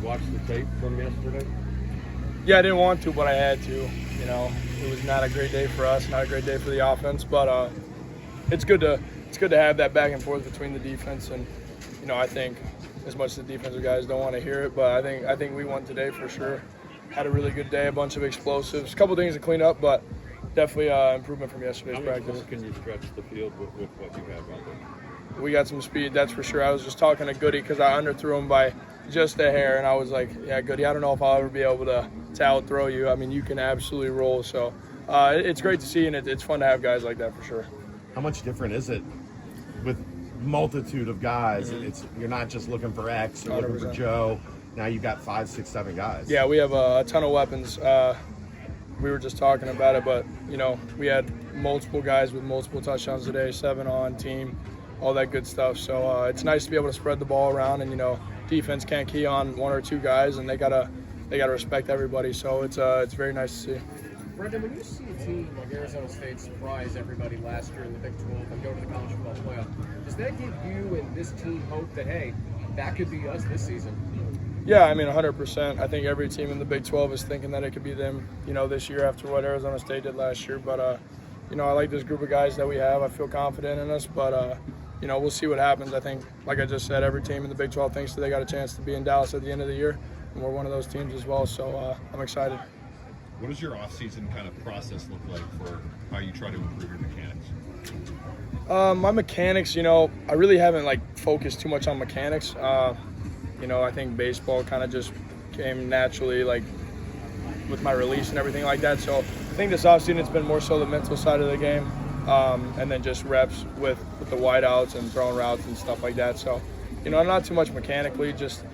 watch the tape from yesterday? Yeah, I didn't want to, but I had to. You know, it was not a great day for us, not a great day for the offense, but it's good to have that back and forth between the defense and, you know, I think as much as the defensive guys don't want to hear it, but I think we won today for sure. Had a really good day, a bunch of explosives, a couple things to clean up, but definitely improvement from yesterday's practice. How much more can you stretch the field with what you have out there? We got some speed, that's for sure. I was just talking to Goody because I underthrew him by just a hair, and I was like, yeah, Goody, I don't know if I'll ever be able to out-throw you. I mean, you can absolutely roll. So it's great to see, and it's fun to have guys like that for sure. How much different is it with multitude of guys? Mm-hmm. You're not just looking for X, you're 100%. Looking for Joe. Now you've got 5, 6, 7 guys. Yeah, we have a ton of weapons. We were just talking about it, but, you know, we had multiple guys with multiple touchdowns today, 7 on team, all that good stuff. So it's nice to be able to spread the ball around, and, you know, defense can't key on 1 or 2 guys, and they gotta respect everybody. So it's very nice to see. Brendan, when you see a team like Arizona State surprise everybody last year in the Big 12 and go to the college football playoff, does that give you and this team hope that, hey, that could be us this season? Yeah, I mean, 100%. I think every team in the Big 12 is thinking that it could be them, you know, this year after what Arizona State did last year. But, you know, I like this group of guys that we have. I feel confident in us, but, you know, we'll see what happens. I think, like I just said, every team in the Big 12 thinks that they got a chance to be in Dallas at the end of the year, and we're one of those teams as well. So I'm excited. What does your off-season kind of process look like for how you try to improve your mechanics? My mechanics, you know, I really haven't, focused too much on mechanics. You know, I think baseball kind of just came naturally, with my release and everything like that. So I think this offseason it's been more so the mental side of the game, and then just reps with the wideouts and throwing routes and stuff like that. So, you know, not too much mechanically, just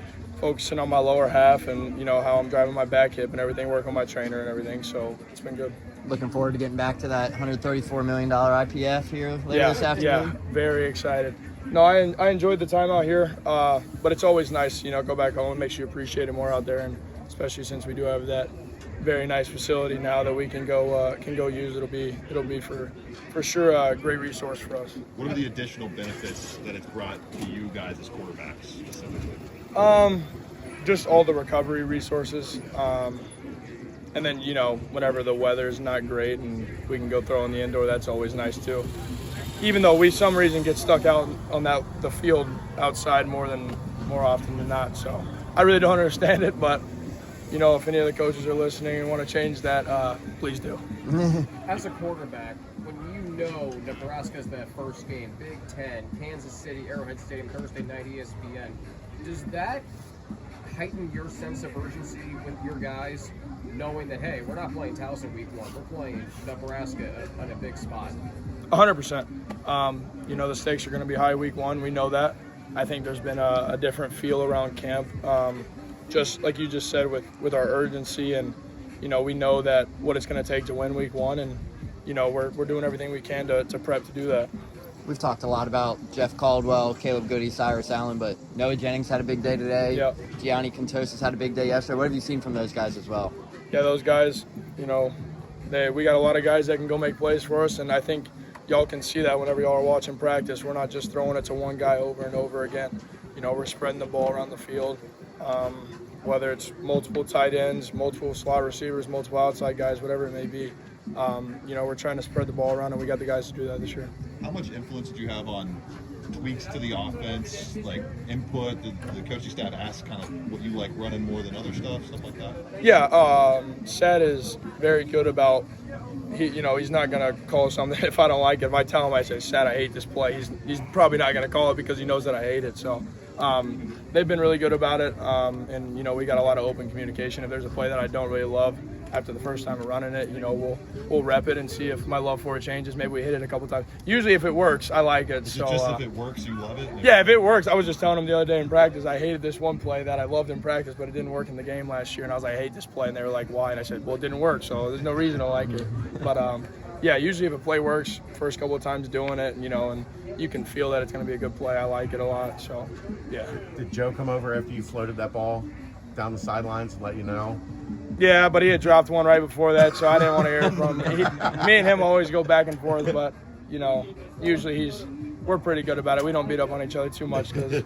focusing on my lower half and, you know, how I'm driving my back hip and everything, working with my trainer and everything. So it's been good. Looking forward to getting back to that $134 million IPF here later this afternoon. Yeah, very excited. No, I enjoyed the time out here, but it's always nice, you know, go back home and makes you appreciate it more out there, and especially since we do have that very nice facility now that we can go use. It'll be for sure a great resource for us. What are the additional benefits that it's brought to you guys as quarterbacks specifically? Just all the recovery resources, and then, you know, whenever the weather's not great and we can go throw in the indoor, that's always nice too. Even though we some reason get stuck out on the field outside more often than not. So I really don't understand it, but, you know, if any of the coaches are listening and want to change that, please do. As a quarterback, when you know Nebraska's that first game, Big Ten, Kansas City, Arrowhead Stadium, Thursday night, ESPN, does that heighten your sense of urgency with your guys, knowing that, hey, we're not playing Towson week 1, we're playing Nebraska on a big spot? 100%. You know, the stakes are going to be high week 1. We know that. I think there's been a different feel around camp, just like you just said, with our urgency, and, you know, we know that what it's going to take to win week 1, and, you know, we're doing everything we can to prep to do that. We've talked a lot about Jeff Caldwell, Caleb Goody, Cyrus Allen, but Noah Jennings had a big day today. Yep. Gianni Contosis had a big day yesterday. What have you seen from those guys as well? Yeah, those guys, you know, we got a lot of guys that can go make plays for us, and I think y'all can see that whenever y'all are watching practice. We're not just throwing it to one guy over and over again. You know, we're spreading the ball around the field, whether it's multiple tight ends, multiple slot receivers, multiple outside guys, whatever it may be. You know, we're trying to spread the ball around, and we got the guys to do that this year. How much influence did you have on tweaks to the offense, like input? Did the coaching staff ask kind of what you like running more than other stuff like that? Yeah, Sad is very good about, he's not going to call something if I don't like it. If I tell him, I say, Sad, I hate this play, he's probably not going to call it because he knows that I hate it. So they've been really good about it, and, you know, we got a lot of open communication. If there's a play that I don't really love, after the first time of running it, you know, we'll rep it and see if my love for it changes. Maybe we hit it a couple times. Usually if it works, I like it. Is it just if it works, you love it? Yeah, if it works. I was just telling them the other day in practice, I hated this one play that I loved in practice, but it didn't work in the game last year. And I was like, I hate this play. And they were like, why? And I said, well, it didn't work, so there's no reason to like it. But, yeah, usually if a play works, first couple of times doing it, you know, and you can feel that it's going to be a good play. I like it a lot, so, yeah. Did Joe come over after you floated that ball down the sidelines and let you know? Yeah, but he had dropped one right before that, so I didn't want to hear it from him. Me and him always go back and forth, but, you know, usually we're pretty good about it. We don't beat up on each other too much because,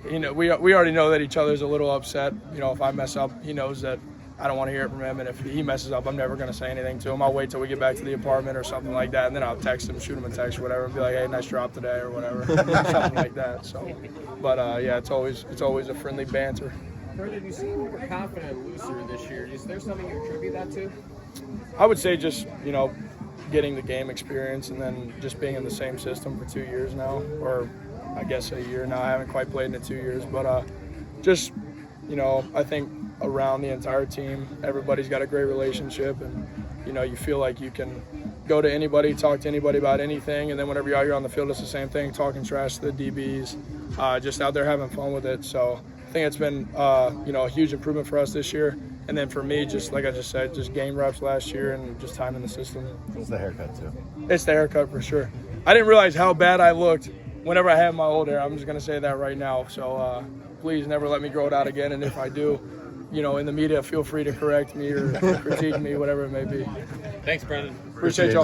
we already know that each other's a little upset. If I mess up, he knows that I don't want to hear it from him. And if he messes up, I'm never going to say anything to him. I'll wait till we get back to the apartment or something like that, and then I'll text him, shoot him a text or whatever, and be like, hey, nice drop today or whatever, something like that. So, but yeah, it's always a friendly banter. Brendan, you seem more confident and looser this year. Is there something you attribute that to? I would say just, getting the game experience and then just being in the same system for 2 years now, or I guess a year now. I haven't quite played in it 2 years, but just, I think around the entire team, everybody's got a great relationship, and, you feel like you can go to anybody, talk to anybody about anything, and then whenever you're out here on the field, it's the same thing, talking trash to the DBs, just out there having fun with it. So I think it's been, a huge improvement for us this year. And then for me, just like I just said, just game reps last year and just time in the system. It's the haircut, too. It's the haircut for sure. I didn't realize how bad I looked whenever I had my old hair. I'm just going to say that right now. So please never let me grow it out again. And if I do, in the media, feel free to correct me or critique me, whatever it may be. Thanks, Brendan. Appreciate y'all.